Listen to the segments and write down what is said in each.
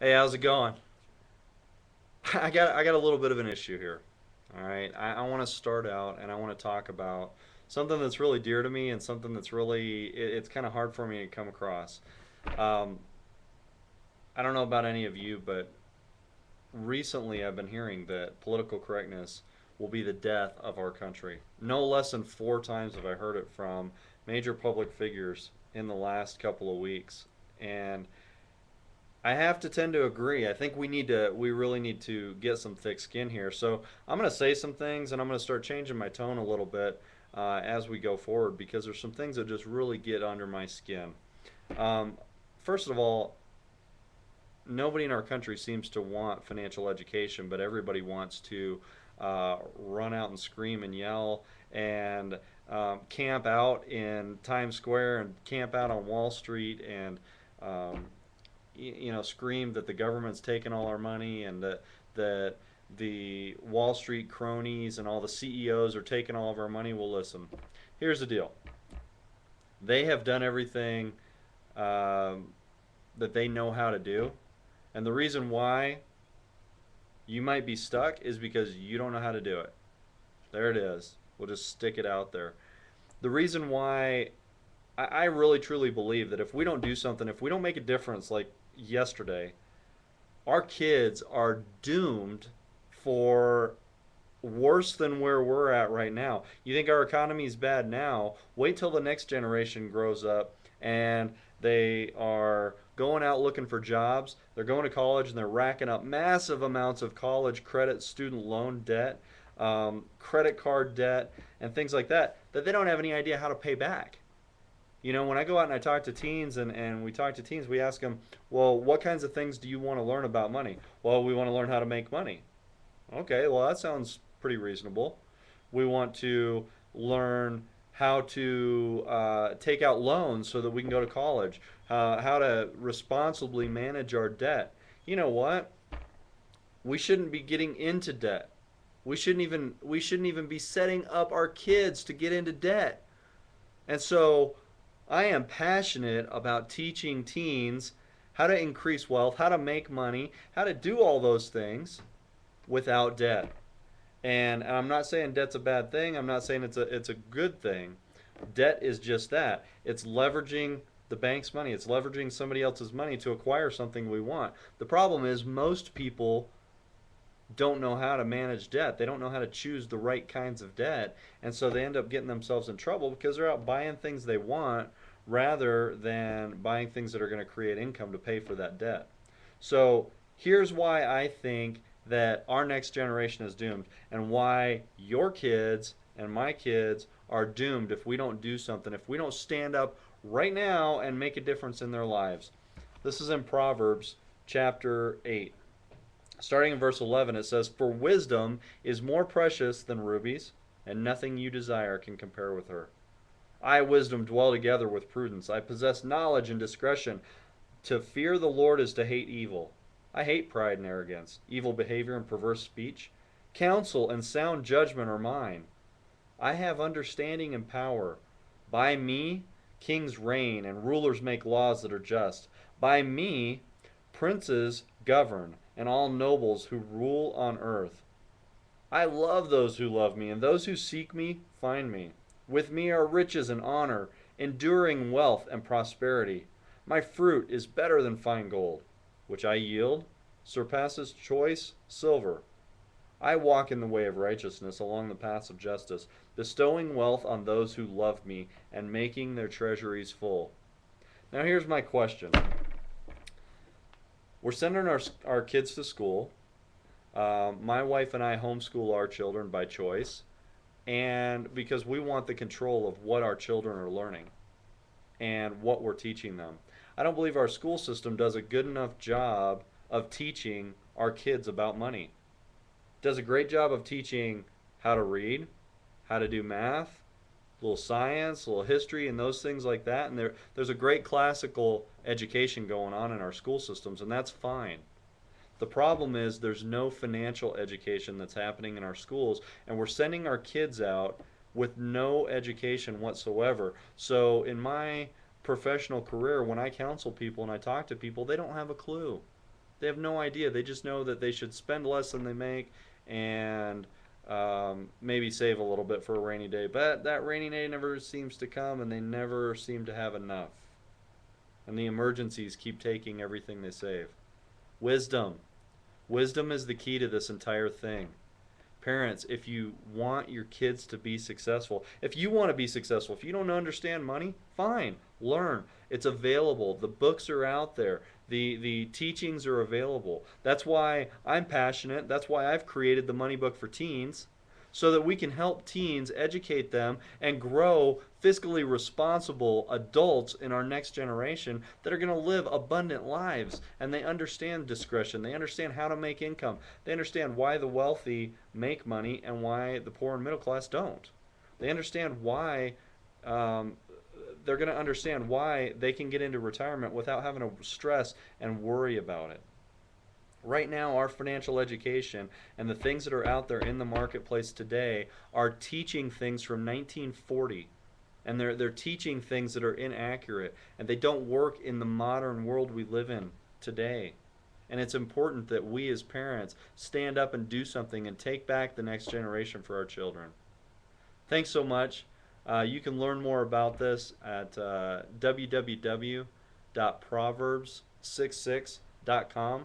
Hey, how's it going? I got a little bit of an issue here. All right, I want to start out and I want to talk about something that's really dear to me and something that's it's kind of hard for me to come across. Um, I don't know about any of you, but recently I've been hearing that political correctness will be the death of our country. No less than four times have I heard it from major public figures in the last couple of weeks, and I have to tend to agree. I think we really need to get some thick skin here. So I'm going to say some things and I'm going to start changing my tone a little bit as we go forward because there's some things that just really get under my skin. Um, First of all, nobody in our country seems to want financial education, but everybody wants to run out and scream and yell and camp out in Times Square and camp out on Wall Street and um, scream that the government's taking all our money and that the Wall Street cronies and all the CEOs are taking all of our money. Well, listen, here's the deal. They have done everything um, that they know how to do, and the reason why you might be stuck is because you don't know how to do it. There it is. We'll just stick it out there. The reason why I really truly believe that if we don't do something, if we don't make a difference like yesterday, our kids are doomed for worse than where we're at right now. You think our economy is bad now? Wait till the next generation grows up and they are going out looking for jobs. They're going to college and they're racking up massive amounts of college credit, student loan debt, credit card debt, and things like that that they don't have any idea how to pay back. When I go out and I talk to teens and we talk to teens, we ask them, well, what kinds of things do you want to learn about money? Well, we want to learn how to make money. Okay, well, that sounds pretty reasonable. We want to learn how to take out loans so that we can go to college, how to responsibly manage our debt. You know what? We shouldn't be getting into debt. We shouldn't even be setting up our kids to get into debt. And so I am passionate about teaching teens how to increase wealth, how to make money, how to do all those things without debt. And I'm not saying debt's a bad thing. I'm not saying it's a good thing. Debt is just that. It's leveraging the bank's money. It's leveraging somebody else's money to acquire something we want. The problem is most people don't know how to manage debt. They don't know how to choose the right kinds of debt. And so they end up getting themselves in trouble because they're out buying things they want rather than buying things that are going to create income to pay for that debt. So here's why I think that our next generation is doomed and why your kids and my kids are doomed if we don't do something, if we don't stand up right now and make a difference in their lives. This is in Proverbs chapter 8. Starting in verse 11, it says, "For wisdom is more precious than rubies, and nothing you desire can compare with her. I, wisdom, dwell together with prudence. I possess knowledge and discretion. To fear the Lord is to hate evil. I hate pride and arrogance, evil behavior and perverse speech. Counsel and sound judgment are mine. I have understanding and power. By me, kings reign and rulers make laws that are just. By me, princes govern and all nobles who rule on earth. I love those who love me, and those who seek me find me. With me are riches and honor, enduring wealth and prosperity. My fruit is better than fine gold, which I yield, surpasses choice silver. I walk in the way of righteousness along the paths of justice, bestowing wealth on those who love me and making their treasuries full." Now, here's my question. We're sending our kids to school. My wife and I homeschool our children by choice, and because we want the control of what our children are learning and what we're teaching them. I don't believe our school system does a good enough job of teaching our kids about money. It does a great job of teaching how to read, how to do math, a little science, a little history, and those things like that. And there's a great classical education going on in our school systems, and that's fine. The problem is there's no financial education that's happening in our schools, and we're sending our kids out with no education whatsoever. So, in my professional career, when I counsel people and I talk to people, they don't have a clue. They have no idea. They just know that they should spend less than they make and maybe save a little bit for a rainy day. But that rainy day never seems to come, and they never seem to have enough. And the emergencies keep taking everything they save. Wisdom. Wisdom is the key to this entire thing. Parents, if you want your kids to be successful, if you want to be successful, if you don't understand money, fine, learn. It's available. The books are out there. The teachings are available. That's why I'm passionate. That's why I've created the Money Book for Teens, so that we can help teens, educate them, and grow fiscally responsible adults in our next generation that are going to live abundant lives. And they understand discretion. They understand how to make income. They understand why the wealthy make money and why the poor and middle class don't. They understand why. They're going to understand why they can get into retirement without having to stress and worry about it. Right now, our financial education and the things that are out there in the marketplace today are teaching things from 1940, and they're teaching things that are inaccurate, and they don't work in the modern world we live in today. And it's important that we as parents stand up and do something and take back the next generation for our children. Thanks so much. You can learn more about this at www.proverbs66.com.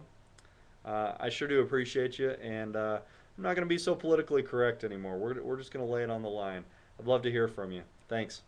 I sure do appreciate you, and I'm not going to be so politically correct anymore. We're just going to lay it on the line. I'd love to hear from you. Thanks.